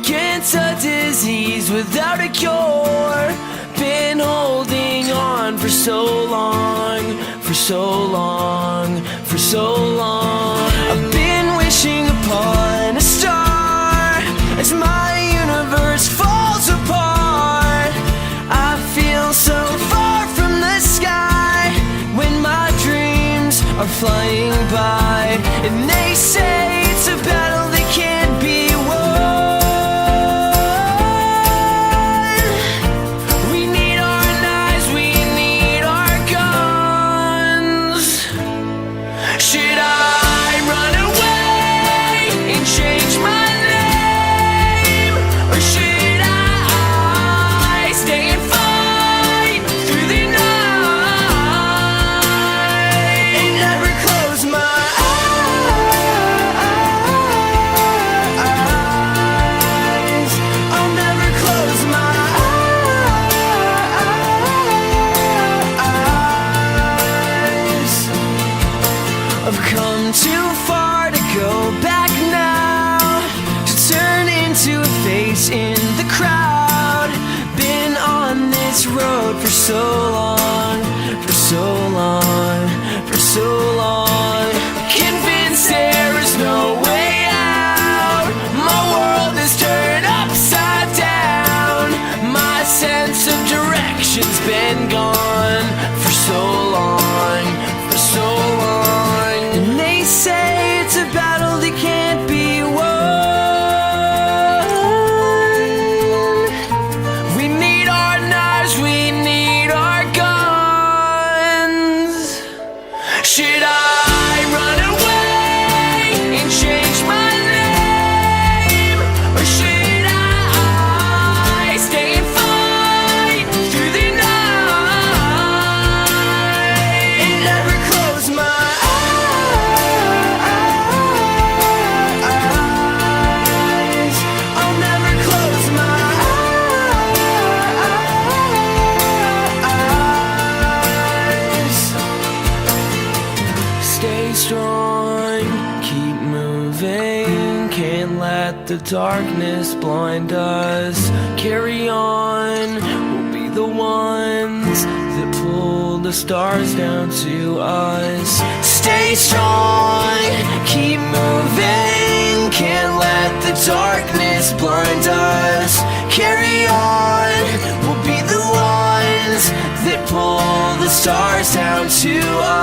against a disease without a cure. Been holding on for so long, for so long, for so long. I've been wishing upon a star as my universe falls apart. I feel so far from the sky when my dreams are flying by, and they say it's a battle that can't be won. We need our knives, we need our guns. Should I run away and change my name, or should I stay and fight through the night and never close my eyes? I'll never close my eyes. I've come too far to go back now, to turn into a face in the crowd. Been on this road for so long, for so long, for so long. Convinced there is no way out. My world is turned upside down. My sense of direction's been gone for so long, for so long. And they say it's a battle that can't be won. We need our knives, we need our guns. Should I run away and change my name, or should I stay and fight through the night and never close my eyes? I'll never close my eyes. Stay strong, keep moving. Can't let the darkness blind us. Carry on, we'll be the ones that pull the stars down to us. Stay strong, keep moving. Can't let the darkness blind us. Carry on, we'll be the ones that pull the stars down to us.